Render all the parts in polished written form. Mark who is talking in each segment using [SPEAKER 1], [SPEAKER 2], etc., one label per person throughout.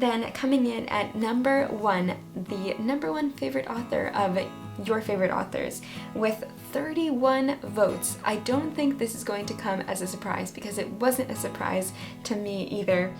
[SPEAKER 1] then coming in at number 1, the number 1 favorite author of your favorite authors, with 31 votes. I don't think this is going to come as a surprise because it wasn't a surprise to me either.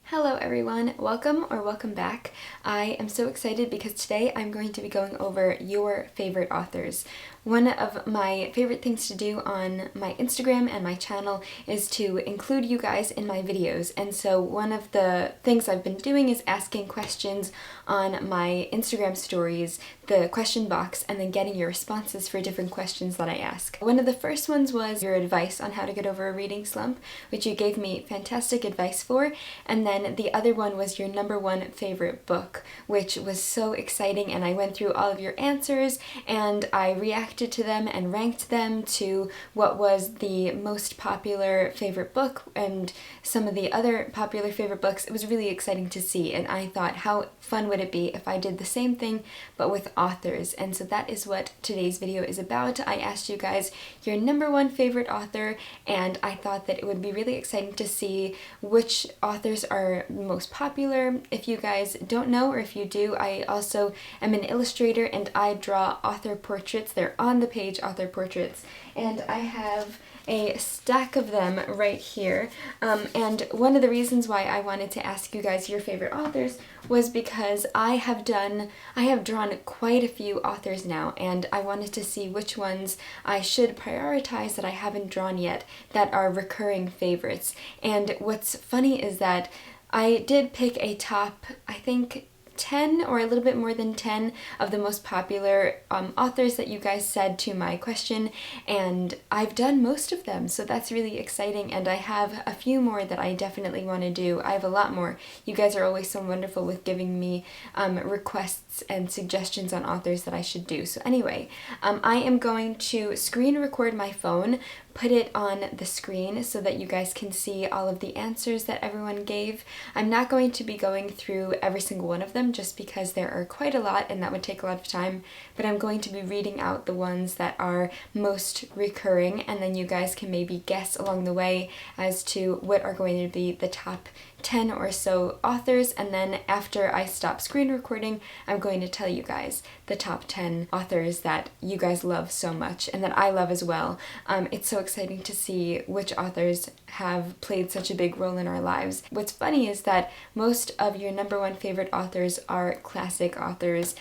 [SPEAKER 1] Hello everyone, welcome or welcome back. I am so excited because today I'm going to be going over your favorite authors. One of my favorite things to do on my Instagram and my channel is to include you guys in my videos, and so one of the things I've been doing is asking questions on my Instagram stories, the question box, and then getting your responses for different questions that I ask. One of the first ones was your advice on how to get over a reading slump, which you gave me fantastic advice for, and then the other one was your number 1 favorite book, which was so exciting, and I went through all of your answers and I reacted to them and ranked them to what was the most popular favorite book and some of the other popular favorite books. It was really exciting to see, and I thought, how fun would it be if I did the same thing but with authors? And so that is what today's video is about. I asked you guys your number 1 favorite author, and I thought that it would be really exciting to see which authors are most popular. If you guys don't know, or if you do, I also am an illustrator and I draw author portraits. They're on the page, author portraits, and I have a stack of them right here. And one of the reasons why I wanted to ask you guys your favorite authors was because I have drawn quite a few authors now, and I wanted to see which ones I should prioritize that I haven't drawn yet that are recurring favorites. And what's funny is that I did pick a top, I think, 10 or a little bit more than 10 of the most popular authors that you guys said to my question, and I've done most of them, so that's really exciting, and I have a few more that I definitely want to do. I have a lot more. You guys are always so wonderful with giving me requests and suggestions on authors that I should do. So anyway, I am going to screen record my phone, put it on the screen so that you guys can see all of the answers that everyone gave. I'm not going to be going through every single one of them just because there are quite a lot and that would take a lot of time, but I'm going to be reading out the ones that are most recurring, and then you guys can maybe guess along the way as to what are going to be the top 10 or so authors, and then after I stop screen recording, I'm going to tell you guys the top 10 authors that you guys love so much and that I love as well. It's so exciting to see which authors have played such a big role in our lives. What's funny is that most of your number 1 favorite authors are classic authors,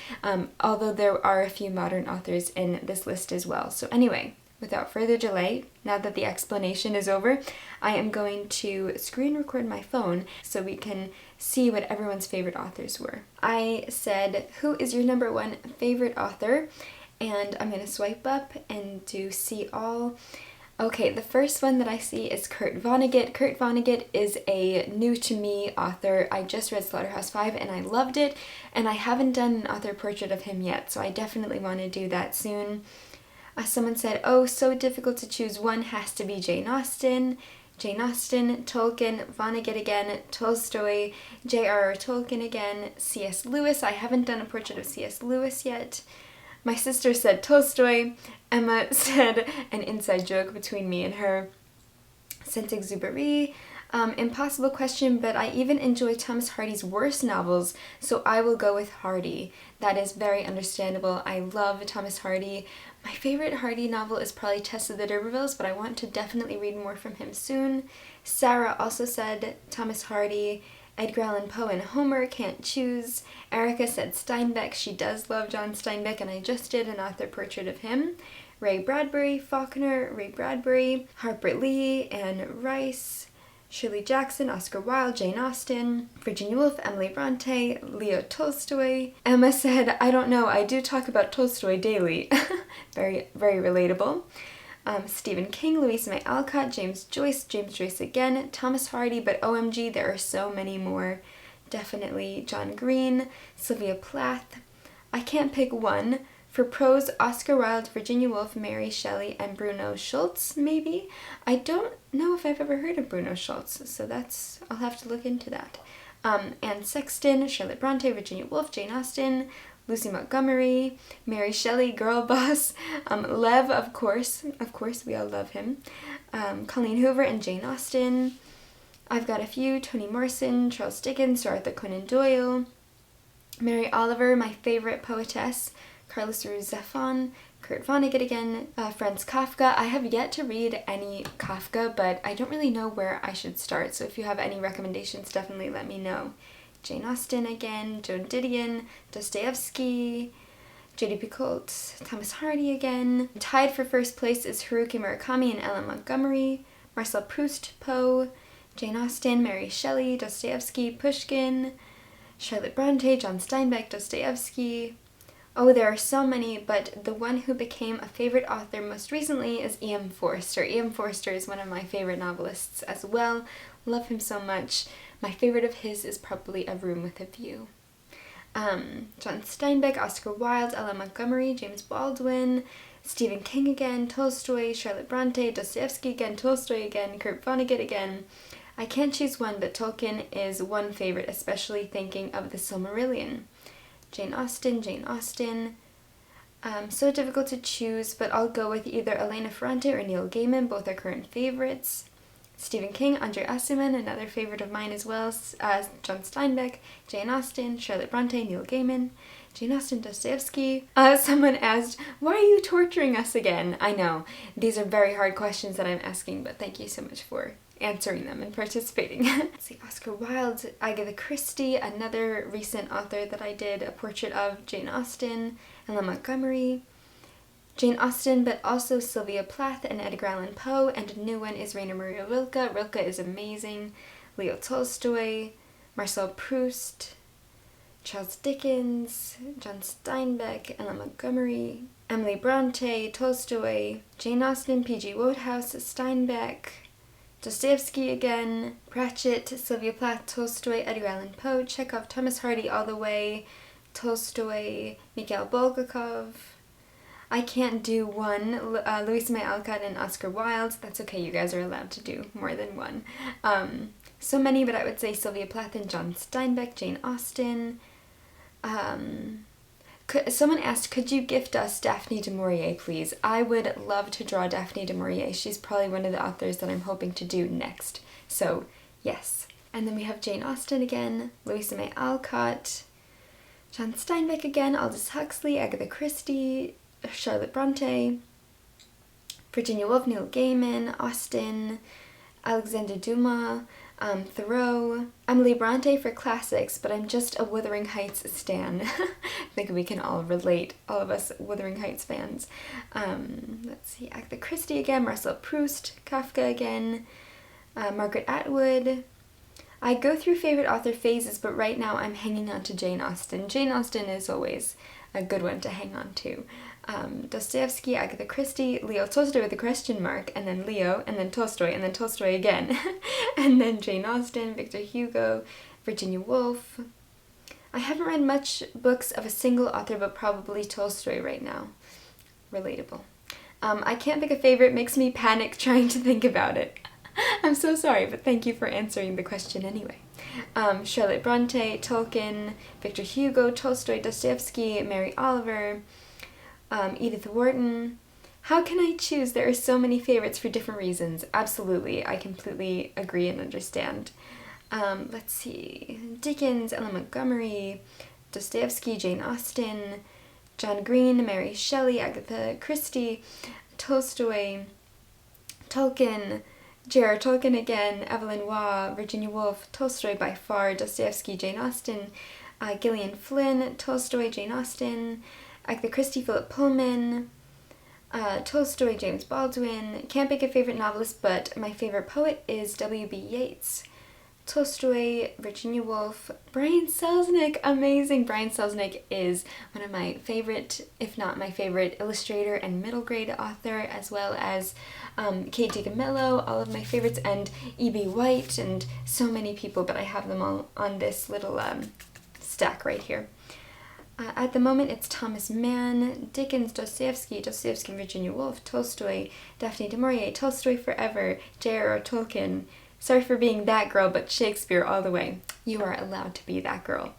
[SPEAKER 1] although there are a few modern authors in this list as well. So anyway, without further delay, now that the explanation is over, I am going to screen record my phone so we can see what everyone's favorite authors were. I said, who is your number 1 favorite author? And I'm going to swipe up and do see all. Okay, the first one that I see is Kurt Vonnegut. Kurt Vonnegut is a new to me author. I just read Slaughterhouse-Five and I loved it, and I haven't done an author portrait of him yet, so I definitely want to do that soon. Someone said, oh, so difficult to choose one, has to be Jane Austen. Jane Austen, Tolkien, Vonnegut again, Tolstoy, J.R.R. Tolkien again, C.S. Lewis. I haven't done a portrait of C.S. Lewis yet. My sister said Tolstoy. Emma said an inside joke between me and her. Saint-Exupéry. Impossible question, but I even enjoy Thomas Hardy's worst novels, so I will go with Hardy. That is very understandable. I love Thomas Hardy. My favorite Hardy novel is probably Tess of the D'Urbervilles, but I want to definitely read more from him soon. Sarah also said Thomas Hardy. Edgar Allan Poe and Homer, can't choose. Erica said Steinbeck. She does love John Steinbeck, and I just did an author portrait of him. Ray Bradbury, Faulkner, Ray Bradbury, Harper Lee, Anne Rice, Shirley Jackson, Oscar Wilde, Jane Austen, Virginia Woolf, Emily Bronte, Leo Tolstoy. Emma said, I don't know, I do talk about Tolstoy daily. Very, very relatable. Stephen King, Louisa May Alcott, James Joyce again, Thomas Hardy, but OMG, there are so many more. Definitely John Green, Sylvia Plath. I can't pick one. For prose, Oscar Wilde, Virginia Woolf, Mary Shelley, and Bruno Schultz, maybe? I don't know if I've ever heard of Bruno Schultz, so I'll have to look into that. Anne Sexton, Charlotte Bronte, Virginia Woolf, Jane Austen, Lucy Montgomery, Mary Shelley, girl boss, Lev, of course, we all love him, Colleen Hoover and Jane Austen. I've got a few: Toni Morrison, Charles Dickens, Sir Arthur Conan Doyle, Mary Oliver, my favorite poetess, Carlos Ruiz Zafón, Kurt Vonnegut again, Franz Kafka. I have yet to read any Kafka, but I don't really know where I should start, so if you have any recommendations, definitely let me know. Jane Austen again, Joan Didion, Dostoevsky, J.D. Picoult, Thomas Hardy again. Tied for first place is Haruki Murakami and Ellen Montgomery, Marcel Proust, Poe, Jane Austen, Mary Shelley, Dostoevsky, Pushkin, Charlotte Bronte, John Steinbeck, Dostoevsky. Oh, there are so many, but the one who became a favorite author most recently is E.M. Forster. E.M. Forster is one of my favorite novelists as well. Love him so much. My favorite of his is probably A Room with a View. John Steinbeck, Oscar Wilde, Ella Montgomery, James Baldwin, Stephen King again, Tolstoy, Charlotte Bronte, Dostoevsky again, Tolstoy again, Kurt Vonnegut again. I can't choose one, but Tolkien is one favorite, especially thinking of the Silmarillion. Jane Austen. So difficult to choose, but I'll go with either Elena Ferrante or Neil Gaiman. Both are current favorites. Stephen King, Andre Aciman, another favorite of mine as well. John Steinbeck, Jane Austen, Charlotte Bronte, Neil Gaiman, Jane Austen, Dostoevsky. Someone asked, why are you torturing us again? I know, these are very hard questions that I'm asking, but thank you so much for answering them and participating. Let's see, Oscar Wilde, Agatha Christie, another recent author that I did a portrait of, Jane Austen, Ellen Montgomery, Jane Austen, but also Sylvia Plath and Edgar Allan Poe, and a new one is Rainer Maria Rilke. Rilke is amazing. Leo Tolstoy, Marcel Proust, Charles Dickens, John Steinbeck, Ellen Montgomery, Emily Bronte, Tolstoy, Jane Austen, P.G. Wodehouse, Steinbeck, Dostoevsky again, Pratchett, Sylvia Plath, Tolstoy, Edgar Allan Poe, Chekhov, Thomas Hardy all the way, Tolstoy, Mikhail Bulgakov. I can't do one, Louisa May Alcott and Oscar Wilde. That's okay, you guys are allowed to do more than one. So many, but I would say Sylvia Plath and John Steinbeck, Jane Austen. Someone asked, could you gift us Daphne du Maurier, please? I would love to draw Daphne du Maurier. She's probably one of the authors that I'm hoping to do next. So, yes. And then we have Jane Austen again, Louisa May Alcott, John Steinbeck again, Aldous Huxley, Agatha Christie, Charlotte Bronte, Virginia Woolf, Neil Gaiman, Austen, Alexander Dumas, Thoreau, Emily Bronte for classics, but I'm just a Wuthering Heights stan. I think we can all relate, all of us Wuthering Heights fans. Let's see, Agatha Christie again, Marcel Proust, Kafka again, Margaret Atwood. I go through favorite author phases, but right now I'm hanging on to Jane Austen. Jane Austen is always a good one to hang on to. Dostoevsky, Agatha Christie, Leo Tolstoy with a question mark, and then Leo, and then Tolstoy again, and then Jane Austen, Victor Hugo, Virginia Woolf. I haven't read much books of a single author, but probably Tolstoy right now. Relatable. I can't pick a favorite, makes me panic trying to think about it. I'm so sorry, but thank you for answering the question anyway. Charlotte Bronte, Tolkien, Victor Hugo, Tolstoy, Dostoevsky, Mary Oliver, Edith Wharton. How can I choose? There are so many favorites for different reasons. Absolutely, I completely agree and understand. Let's see, Dickens, Ellen Montgomery, Dostoevsky, Jane Austen, John Green, Mary Shelley, Agatha Christie, Tolstoy, Tolkien, J.R.R. Tolkien again, Evelyn Waugh, Virginia Woolf, Tolstoy by far, Dostoevsky, Jane Austen, Gillian Flynn, Tolstoy, Jane Austen, Agatha Christie, Philip Pullman, Tolstoy, James Baldwin. Can't pick a favorite novelist, but my favorite poet is W.B. Yeats. Tolstoy, Virginia Woolf, Brian Selznick, amazing. Brian Selznick is one of my favorite, if not my favorite, illustrator and middle grade author, as well as Kate DiCamillo, all of my favorites, and E.B. White, and so many people, but I have them all on this little stack right here. At the moment, it's Thomas Mann, Dickens, Dostoevsky, Virginia Woolf, Tolstoy, Daphne du Maurier, Tolstoy forever, J.R.R. Tolkien. Sorry for being that girl, but Shakespeare all the way. You are allowed to be that girl.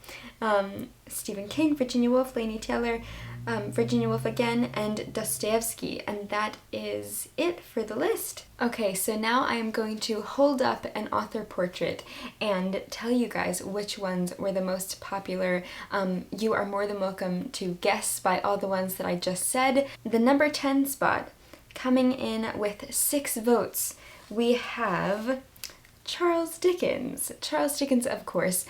[SPEAKER 1] Stephen King, Virginia Woolf, Laini Taylor, Virginia Woolf again, and Dostoevsky, and that is it for the list. Okay, so now I am going to hold up an author portrait and tell you guys which ones were the most popular. You are more than welcome to guess by all the ones that I just said. The number 10 spot, coming in with 6 votes, we have Charles Dickens. Charles Dickens, of course.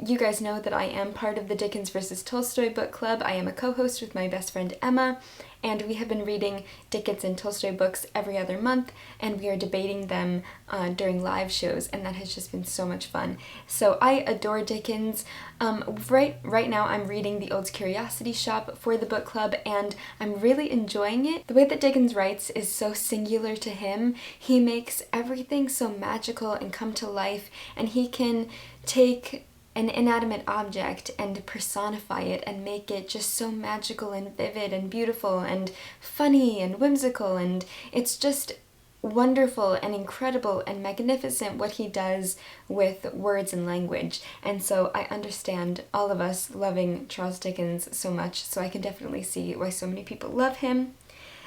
[SPEAKER 1] You guys know that I am part of the Dickens versus Tolstoy book club. I am a co-host with my best friend Emma, and we have been reading Dickens and Tolstoy books every other month, and we are debating them during live shows, and that has just been so much fun. So I adore Dickens. Right now I'm reading The Old Curiosity Shop for the book club, and I'm really enjoying it. The way that Dickens writes is so singular to him. He makes everything so magical and come to life, and he can take an inanimate object and personify it and make it just so magical and vivid and beautiful and funny and whimsical, and it's just wonderful and incredible and magnificent what he does with words and language. And so I understand all of us loving Charles Dickens so much, so I can definitely see why so many people love him.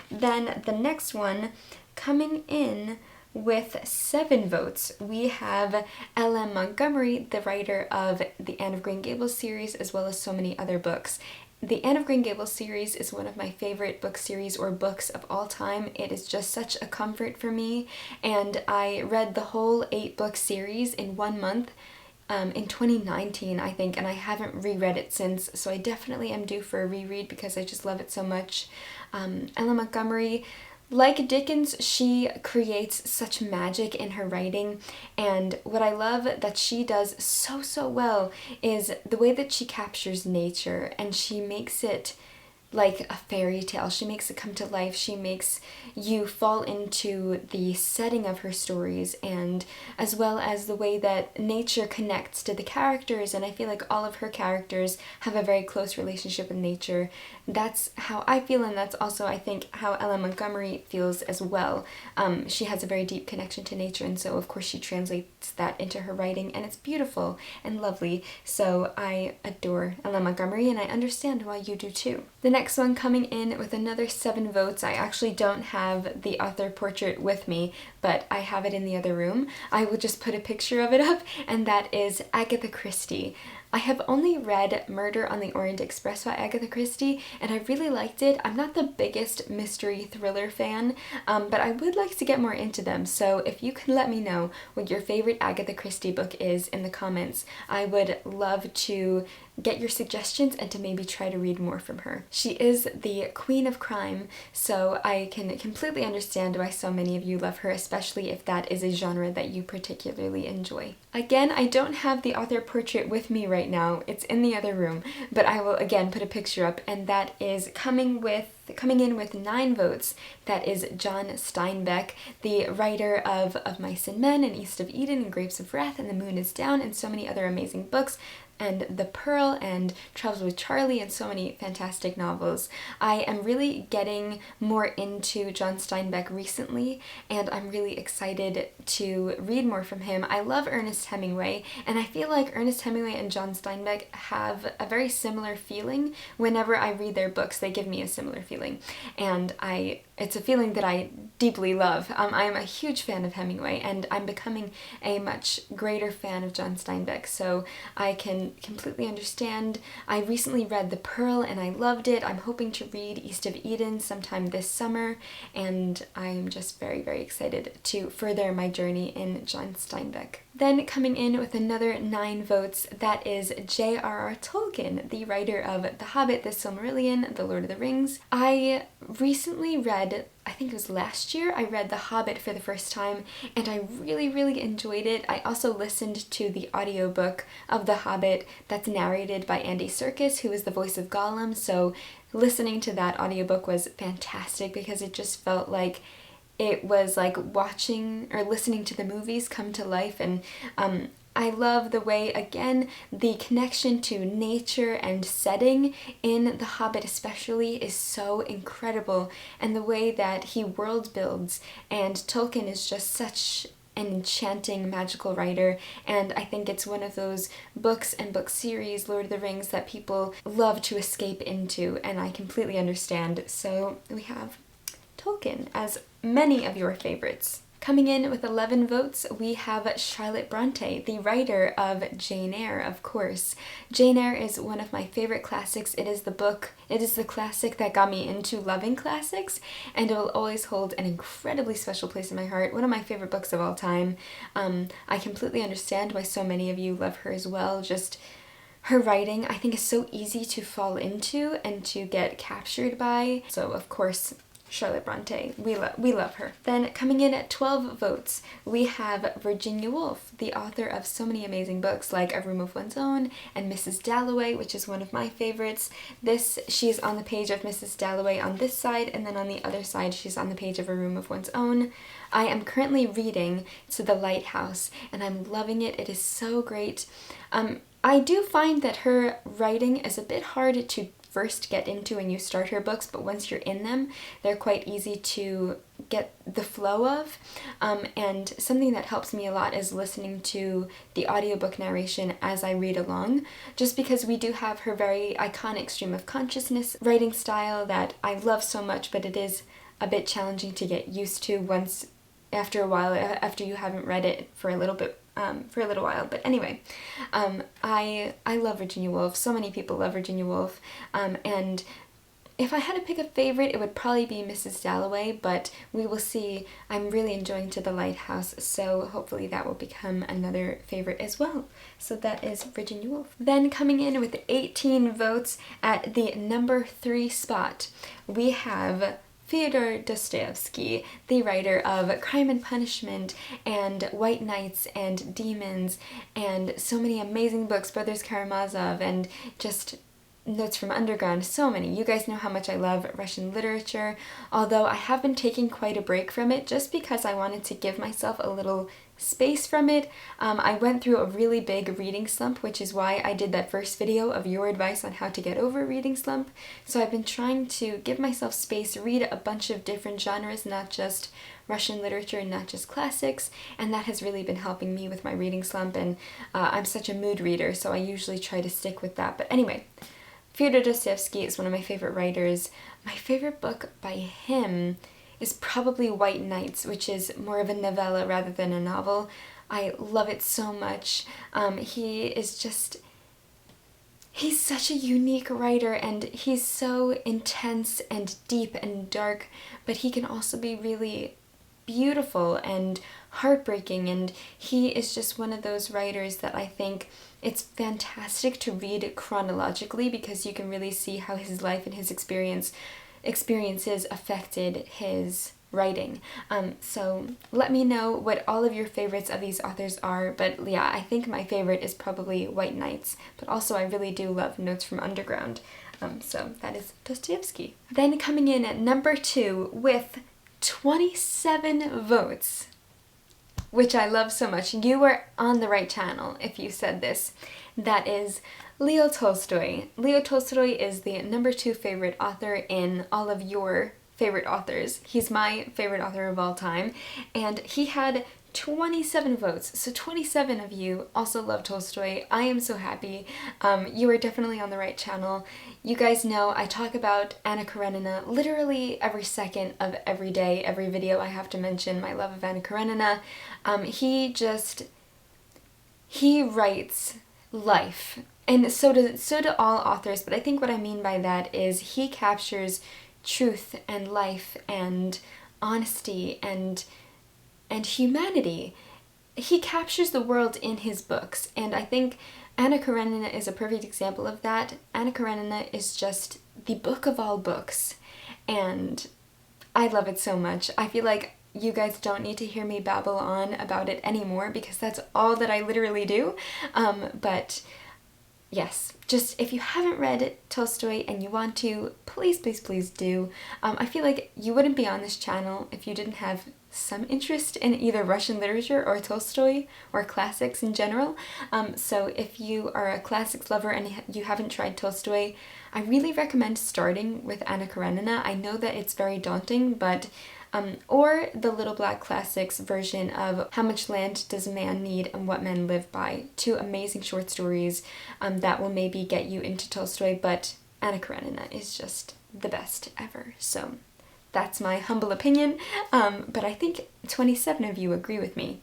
[SPEAKER 1] Then the next one, coming in with 7 votes, we have L.M. Montgomery, the writer of the Anne of Green Gables series, as well as so many other books. The Anne of Green Gables series is one of my favorite book series or books of all time. It is just such a comfort for me, and I read the whole 8-book series in 1 month in 2019, I think, and I haven't reread it since, so I definitely am due for a reread because I just love it so much. L.M. Montgomery, like Dickens, she creates such magic in her writing, and what I love that she does so well is the way that she captures nature, and she makes it like a fairy tale. She makes it come to life. She makes you fall into the setting of her stories, and as well as the way that nature connects to the characters, and I feel like all of her characters have a very close relationship with nature. That's how I feel, and that's also, I think, how L.M. Montgomery feels as well. She has a very deep connection to nature, and so of course she translates that into her writing, and it's beautiful and lovely. So I adore L.M. Montgomery, and I understand why you do too. The next one coming in with another 7 votes, I actually don't have the author portrait with me, but I have it in the other room. I will just put a picture of it up, and that is Agatha Christie. I have only read Murder on the Orient Express by Agatha Christie, and I really liked it. I'm not the biggest mystery thriller fan, but I would like to get more into them, so if you can let me know what your favorite Agatha Christie book is in the comments, I would love to get your suggestions and to maybe try to read more from her. She is the queen of crime, so I can completely understand why so many of you love her, especially if that is a genre that you particularly enjoy. Again, I don't have the author portrait with me right now. It's in the other room, but I will again put a picture up, and that is coming in with 9 votes. That is John Steinbeck, the writer of Mice and Men and East of Eden and Grapes of Wrath and The Moon is Down and so many other amazing books, and The Pearl and Travels with Charlie and so many fantastic novels. I am really getting more into John Steinbeck recently, and I'm really excited to read more from him. I love Ernest Hemingway, and I feel like Ernest Hemingway and John Steinbeck have a very similar feeling. Whenever I read their books, they give me a similar feeling, and it's a feeling that I deeply love. I am a huge fan of Hemingway, and I'm becoming a much greater fan of John Steinbeck, so I can completely understand. I recently read The Pearl, and I loved it. I'm hoping to read East of Eden sometime this summer, and I'm just very, very excited to further my journey in John Steinbeck. Then coming in with another 9 votes, that is J.R.R. Tolkien, the writer of The Hobbit, The Silmarillion, The Lord of the Rings. I recently read, I think it was last year, I read The Hobbit for the first time, and I really, really enjoyed it. I also listened to the audiobook of The Hobbit that's narrated by Andy Serkis, who is the voice of Gollum, so listening to that audiobook was fantastic because it just felt like it was like watching or listening to the movies come to life, and I love the way, again, the connection to nature and setting in The Hobbit especially is so incredible, and the way that he world builds, and Tolkien is just such an enchanting magical writer, and I think it's one of those books and book series, Lord of the Rings, that people love to escape into, and I completely understand. So we have Tolkien as many of your favorites. Coming in with 11 votes, we have Charlotte Bronte, the writer of Jane Eyre, of course. Jane Eyre is one of my favorite classics. It is the classic that got me into loving classics, and it will always hold an incredibly special place in my heart. One of my favorite books of all time. I completely understand why so many of you love her as well. Just her writing, I think, is so easy to fall into and to get captured by. So, of course, Charlotte Bronte. We love her. Then coming in at 12 votes, we have Virginia Woolf, the author of so many amazing books like A Room of One's Own and Mrs. Dalloway, which is one of my favorites. She's on the page of Mrs. Dalloway on this side, and then on the other side she's on the page of A Room of One's Own. I am currently reading To the Lighthouse, and I'm loving it. It is so great. I do find that her writing is a bit hard to first get into when you start her books, but once you're in them, they're quite easy to get the flow of. And something that helps me a lot is listening to the audiobook narration as I read along, just because we do have her very iconic stream of consciousness writing style that I love so much, but it is a bit challenging to get used to after a while, after you haven't read it for a little while. But anyway, I love Virginia Woolf. So many people love Virginia Woolf. And if I had to pick a favorite, it would probably be Mrs. Dalloway, but we will see. I'm really enjoying To the Lighthouse, so hopefully that will become another favorite as well. So that is Virginia Woolf. Then coming in with 18 votes at the number 3 spot, we have Fyodor Dostoevsky, the writer of Crime and Punishment and White Knights and Demons and so many amazing books, Brothers Karamazov, and just Notes from Underground, so many. You guys know how much I love Russian literature, although I have been taking quite a break from it just because I wanted to give myself a little space from it. I went through a really big reading slump, which is why I did that first video of your advice on how to get over a reading slump. So I've been trying to give myself space, read a bunch of different genres, not just Russian literature and not just classics, and that has really been helping me with my reading slump, and I'm such a mood reader, so I usually try to stick with that. But anyway, Fyodor Dostoevsky is one of my favorite writers. My favorite book by him is probably White Knights, which is more of a novella rather than a novel. I love it so much. He's such a unique writer, and he's so intense and deep and dark, but he can also be really beautiful and heartbreaking, and he is just one of those writers that I think it's fantastic to read chronologically because you can really see how his life and his experiences affected his writing. So let me know what all of your favorites of these authors are, but yeah, I think my favorite is probably White Knights, but also I really do love Notes from Underground. So that is Dostoevsky. Then coming in at number 2 with 27 votes, which I love so much. You were on the right channel if you said this. That is Leo Tolstoy. Leo Tolstoy is the number 2 favorite author in all of your favorite authors. He's my favorite author of all time, and he had 27 votes. So 27 of you also love Tolstoy. I am so happy. You are definitely on the right channel. You guys know I talk about Anna Karenina literally every second of every day, every video I have to mention my love of Anna Karenina. He writes life, and so do all authors, but I think what I mean by that is he captures truth and life and honesty and humanity. He captures the world in his books, and I think Anna Karenina is a perfect example of that. Anna Karenina is just the book of all books, and I love it so much. I feel like you guys don't need to hear me babble on about it anymore because that's all that I literally do. But yes, just if you haven't read Tolstoy and you want to, please, please, please do. I feel like you wouldn't be on this channel if you didn't have some interest in either Russian literature or Tolstoy or classics in general. So if you are a classics lover and you haven't tried Tolstoy, I really recommend starting with Anna Karenina. I know that it's very daunting, but or the Little Black Classics version of How Much Land Does a Man Need and What Men Live By. Two amazing short stories that will maybe get you into Tolstoy, but Anna Karenina is just the best ever. So that's my humble opinion, but I think 27 of you agree with me.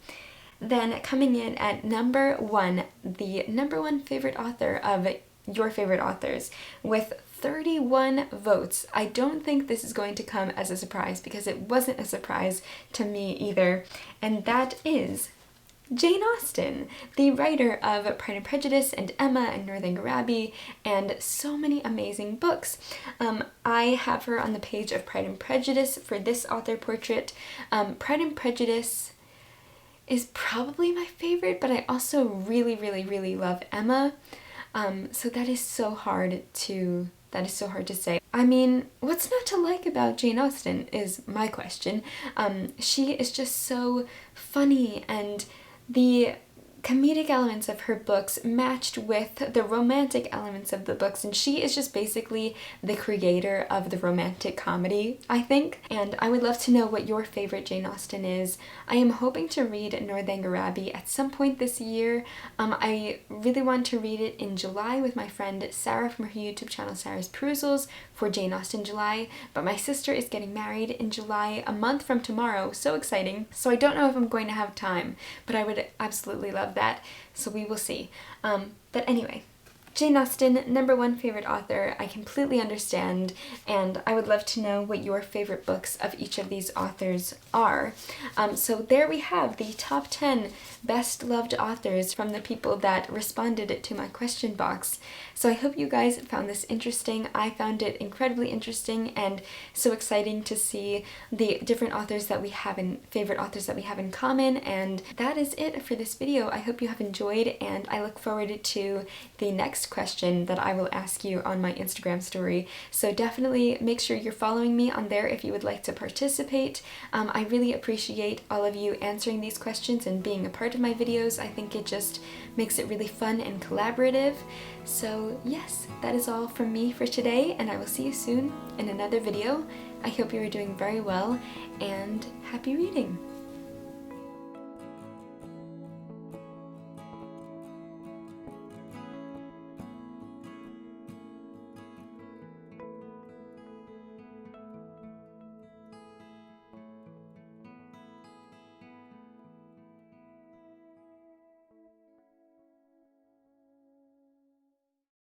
[SPEAKER 1] Then coming in at number 1, the number 1 favorite author of your favorite authors, with 31 votes. I don't think this is going to come as a surprise because it wasn't a surprise to me either, and that is Jane Austen, the writer of Pride and Prejudice and Emma and Northanger Abbey and so many amazing books. I have her on the page of Pride and Prejudice for this author portrait. Pride and Prejudice is probably my favorite, but I also really, really, really love Emma. So that is so hard to say. I mean, what's not to like about Jane Austen is my question. She is just so funny, and the comedic elements of her books matched with the romantic elements of the books, and she is just basically the creator of the romantic comedy, I think. And I would love to know what your favorite Jane Austen is. I am hoping to read Northanger Abbey at some point this year. I really want to read it in July with my friend Sarah from her YouTube channel Sarah's Perusals for Jane Austen July, but my sister is getting married in July, a month from tomorrow. So exciting. So I don't know if I'm going to have time, but I would absolutely love that, so we will see. But anyway, Jane Austen, number 1 favorite author. I completely understand, and I would love to know what your favorite books of each of these authors are. So there we have the top 10 best loved authors from the people that responded to my question box. So I hope you guys found this interesting. I found it incredibly interesting and so exciting to see the different authors that we have favorite authors that we have in common. And that is it for this video. I hope you have enjoyed, and I look forward to the next question that I will ask you on my Instagram story. So definitely make sure you're following me on there if you would like to participate. I really appreciate all of you answering these questions and being a part of my videos. I think it just makes it really fun and collaborative. So yes, that is all from me for today, and I will see you soon in another video. I hope you are doing very well, and happy reading!